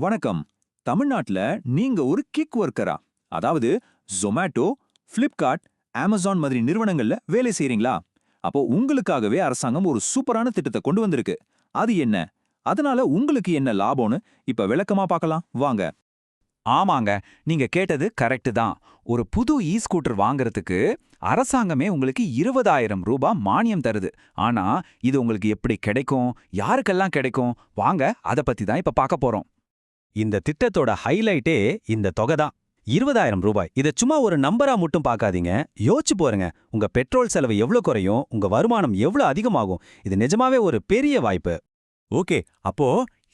வணக்கம். தமிழ்நாட்டுல நீங்க ஒரு கிக் ஒர்க்கரா? அதாவது ஜொமேட்டோ, ஃபிளிப்கார்ட், அமேசான் மாதிரி நிறுவனங்கள்ல வேலை செய்றீங்களா? அப்போ உங்களுக்காகவே அரசாங்கம் ஒரு சூப்பரான திட்டத்தை கொண்டு வந்திருக்கு. அது என்ன? அதனால உங்களுக்கு என்ன லாபம்னு இப்ப விளக்கமா பார்க்கலாம் வாங்க. ஆமாங்க, நீங்க கேட்டது கரெக்ட் தான். ஒரு புது ஸ்கூட்டர் வாங்குறதுக்கு அரசாங்கமே உங்களுக்கு 20,000 ரூபாய் மானியம் தருது. ஆனா இது உங்களுக்கு எப்படி கிடைக்கும், யாருக்கெல்லாம் கிடைக்கும், வாங்க அத பத்தி தான் இப்ப பார்க்க போறோம். இந்த திட்டத்தோட ஹைலைட்டே இந்த தொகை தான். 20,000 ரூபாய். இத சும்மா ஒரு நம்பரா மட்டும் பார்க்காதீங்க. யோசிச்சு பாருங்க. உங்க பெட்ரோல் செலவு எவ்ளோ குறையும், உங்க வருமானம் எவ்ளோ அதிகமாகும். இது நிஜமாவே ஒரு பெரிய வாய்ப்பு. ஓகே, அப்போ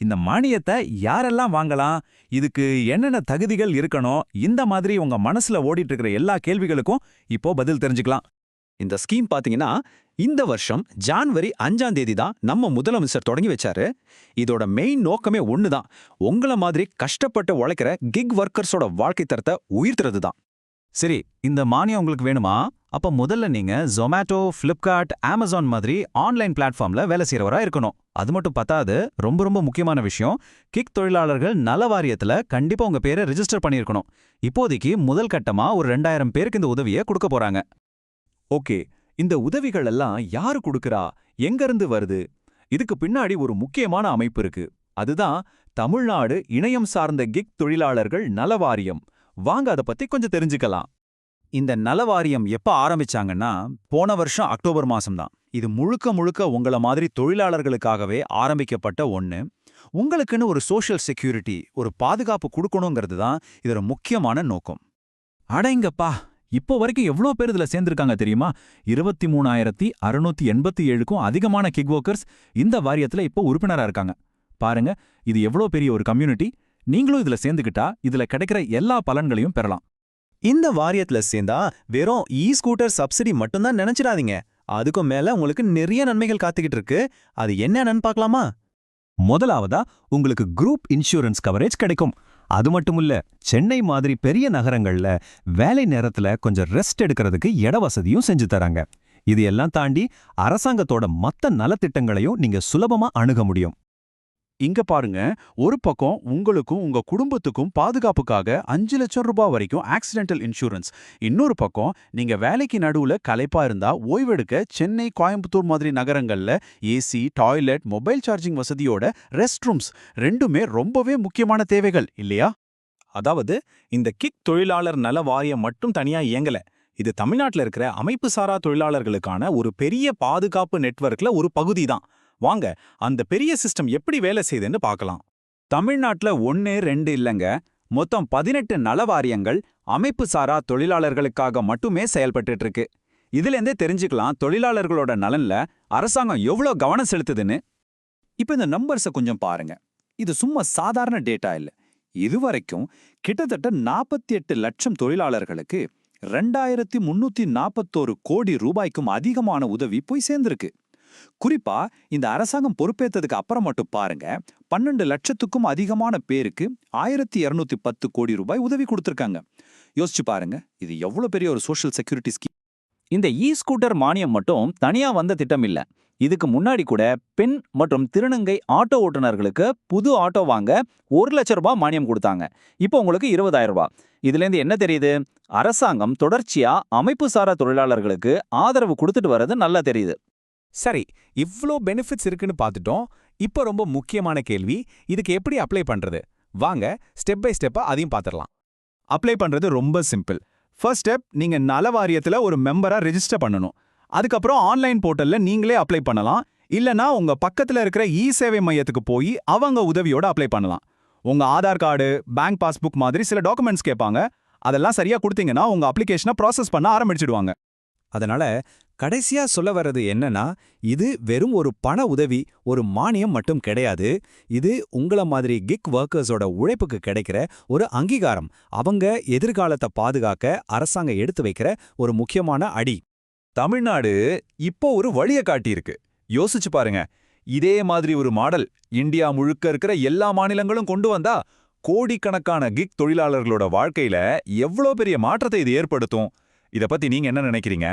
இந்த மானியத்தை யாரெல்லாம் வாங்கலாம்? இதுக்கு என்னென்ன தகுதிகள் இருக்கணும்? இந்த மாதிரி உங்க மனசுல ஓடிட்டு இருக்கிற எல்லா கேள்விகளுக்கும் இப்போ பதில் தெரிஞ்சுக்கலாம். இந்த ஸ்கீம் பாத்தீங்கன்னா இந்த வருஷம் ஜான்வரி 5ஆம் தேதி தான் நம்ம முதலமைச்சர் தொடங்கி வச்சாரு. இதோட மெயின் நோக்கமே ஒண்ணுதான். உங்கள மாதிரி கஷ்டப்பட்டு உழைக்கிற கிக் ஒர்க்கர்ஸோட வாழ்க்கை தரத்தை உயர்த்துறது தான். சரி, இந்த மானியம் உங்களுக்கு வேணுமா? அப்ப முதல்ல நீங்க ஜொமேட்டோ, ஃபிளிப்கார்ட், அமேசான் மாதிரி ஆன்லைன் பிளாட்ஃபார்ம்ல வேலை செய்யறவரா இருக்கணும். அது மட்டும் பத்தாது, ரொம்ப முக்கியமான விஷயம், கிக் தொழிலாளர்கள் நல வாரியத்துல கண்டிப்பா உங்க பேரை ரிஜிஸ்டர் பண்ணியிருக்கணும். இப்போதைக்கு முதல் கட்டமா ஒரு 2000 பேருக்கு இந்த உதவியை கொடுக்க போறாங்க. ஓகே, இந்த உதவிகள் எல்லாம் யாரு கொடுக்கறா? எங்க இருந்து வருது? இதுக்கு பின்னாடி ஒரு முக்கியமான அமைப்பு இருக்கு. அதுதான் தமிழ்நாடு இணையம் சார்ந்த கிக் தொழிலாளர்கள் நல வாரியம். வாங்க அத பத்தி கொஞ்சம் தெரிஞ்சுக்கலாம். இந்த நல வாரியம் எப்ப ஆரம்பிச்சாங்கன்னா, போன வருஷம் அக்டோபர் மாசம் தான். இது முழுக்க உங்கள மாதிரி தொழிலாளர்களுக்காகவே ஆரம்பிக்கப்பட்ட ஒண்ணு. உங்களுக்குன்னு ஒரு சோஷியல் செக்யூரிட்டி, ஒரு பாதுகாப்பு கொடுக்கணுங்கிறது தான் இதோட முக்கியமான நோக்கம். அடேங்கப்பா, இப்போ வரைக்கும் எவ்ளோ பேர் இதுல சேர்ந்திருக்காங்க தெரியுமா? 23,687க்கும் அதிகமான கிக் ஒர்க்கர்ஸ் இந்த வாரியத்துல இப்போ உறுப்பினரா இருக்காங்க. பாருங்க, இது எவ்ளோ பெரிய ஒரு கம்யூனிட்டி. நீங்களும் இதுல சேர்ந்துக்கிட்டா இதுல கிடைக்கிற எல்லா பலன்களையும் பெறலாம். இந்த வாரியத்துல சேர்ந்தா வெறும் ஸ்கூட்டர் சப்சிடி மட்டும்தான் நினைச்சிடாதீங்க. அதுக்கும் மேல உங்களுக்கு நிறைய நன்மைகள் காத்துக்கிட்டு இருக்கு. அது என்னன்னு பார்க்கலாமா? முதலாவதா உங்களுக்கு குரூப் இன்சூரன்ஸ் கவரேஜ் கிடைக்கும். அது மட்டுமில்ல, சென்னை மாதிரி பெரிய நகரங்கள்ல வேலை நேரத்துல கொஞ்சம் ரெஸ்ட் எடுக்கிறதுக்கு இட வசதியும் செஞ்சு தராங்க. இது எல்லாம் தாண்டி அரசாங்கத்தோட மத்த நலத்திட்டங்களையும் நீங்க சுலபமா அணுக முடியும். இங்க பாருங்க, ஒரு பக்கம் உங்களுக்கும் உங்க குடும்பத்துக்கும் பாதுகாப்புக்காக 5 லட்சம் ரூபாய் வரைக்கும் ஆக்சிடென்டல் இன்சூரன்ஸ். இன்னொரு பக்கம் நீங்க வேலைக்கு நடுவுல களைப்பா இருந்தா ஓய்வெடுக்க சென்னை, கோயம்புத்தூர் மாதிரி நகரங்கள்ல ஏசி, டாய்லெட், மொபைல் சார்ஜிங் வசதியோட ரெஸ்ட் ரூம்ஸ் ரெண்டுமே ரொம்பவே முக்கியமான தேவைகள் இல்லையா? அதாவது இந்த கிக் தொழிலாளர் நல வாரியம் மட்டும் தனியா இயங்கல. இது தமிழ்நாட்டுல இருக்கிற அமைப்பு சாரா தொழிலாளர்களுக்கான ஒரு பெரிய பாதுகாப்பு நெட்வொர்க்ல ஒரு பகுதி தான். வாங்க அந்த பெரிய சிஸ்டம் எப்படி வேலை செய்யுதுன்னு பார்க்கலாம். தமிழ்நாட்டுல 1, 2 இல்லங்க, மொத்தம் 18 நல வாரியங்கள் அமைப்பு சாரா தொழிலாளர்களுக்காக மட்டுமே செயல்பட்டுட்டு இருக்கு. இதுலேருந்தே தெரிஞ்சுக்கலாம் தொழிலாளர்களோட நலன்ல அரசாங்கம் எவ்வளோ கவனம் செலுத்துதுன்னு. இப்ப இந்த நம்பர்ஸை கொஞ்சம் பாருங்க. இது சும்மா சாதாரண டேட்டா இல்ல. இதுவரைக்கும் கிட்டத்தட்ட 48 லட்சம் தொழிலாளர்களுக்கு 2,341 கோடி ரூபாய்க்கும் அதிகமான உதவி போய் சேர்ந்திருக்கு. குறிப்பா இந்த அரசாங்கம் பொறுப்பேற்றதுக்கு அப்புறம் மட்டும் பாருங்க, 12 லட்சத்துக்கும் அதிகமான பேருக்கு 1,210 கோடி ரூபாய் உதவி கொடுத்திருக்காங்க. யோசிச்சு பாருங்க, இது எவ்வளவு பெரிய ஒரு சோஷியல் செக்யூரிட்டி ஸ்கீம். இந்த ஸ்கூட்டர் மானியம் மட்டும் தனியா வந்த திட்டம் இல்ல. இதுக்கு முன்னாடி கூட பெண் மற்றும் திருநங்கை ஆட்டோ ஓட்டுநர்களுக்கு புது ஆட்டோ வாங்க 1 லட்சம் ரூபாய் மானியம் கொடுத்தாங்க. இப்போ உங்களுக்கு 20,000 ரூபாய். இதுலேருந்து என்ன தெரியுது? அரசாங்கம் தொடர்ச்சியா அமைப்பு சாரா தொழிலாளர்களுக்கு ஆதரவு கொடுத்துட்டு வர்றது நல்லா தெரியுது. சரி, இவ்ளோ பெனிஃபிட்ஸ் இருக்குன்னு பார்த்துட்டோம். இப்போ ரொம்ப முக்கியமான கேள்வி, இதுக்கு எப்படி அப்ளை பண்றது? வாங்க ஸ்டெப் பை ஸ்டெப்பா அதையும் பார்த்துடலாம். அப்ளை பண்றது ரொம்ப சிம்பிள். ஃபர்ஸ்ட் ஸ்டெப், நீங்க நல வாரியத்துல ஒரு மெம்பரா ரெஜிஸ்டர் பண்ணணும். அதுக்கப்புறம் ஆன்லைன் போர்ட்டல்ல நீங்களே அப்ளை பண்ணலாம். இல்லனா உங்க பக்கத்துல இருக்கிற சேவை மையத்துக்கு போய் அவங்க உதவியோட அப்ளை பண்ணலாம். உங்க ஆதார் கார்டு, பேங்க் பாஸ்புக் மாதிரி சில டாக்குமெண்ட்ஸ் கேட்பாங்க. அதெல்லாம் சரியா கொடுத்தீங்கன்னா உங்க அப்ளிகேஷனை ப்ராசஸ் பண்ண ஆரம்பிச்சிடுவாங்க. அதனால கடைசியா சொல்ல வர்றது என்னன்னா, இது வெறும் ஒரு பண உதவி, ஒரு மானியம் மட்டும் கிடையாது. இது உங்கள மாதிரி கிக் ஒர்க்கர்ஸோட உழைப்புக்கு கிடைக்கிற ஒரு அங்கீகாரம். அவங்க எதிர்காலத்தை பாதுகாக்க அரசாங்கம் எடுத்து வைக்கிற ஒரு முக்கியமான அடி. தமிழ்நாடு இப்போ ஒரு வழிய காட்டியிருக்கு. யோசிச்சு பாருங்க, இதே மாதிரி ஒரு மாடல் இந்தியா முழுக்க இருக்கிற எல்லா மாநிலங்களும் கொண்டு வந்தா கோடிக்கணக்கான கிக் தொழிலாளர்களோட வாழ்க்கையில எவ்வளோ பெரிய மாற்றத்தை இது ஏற்படுத்தும். இத பத்தி நீங்க என்ன நினைக்கிறீங்க?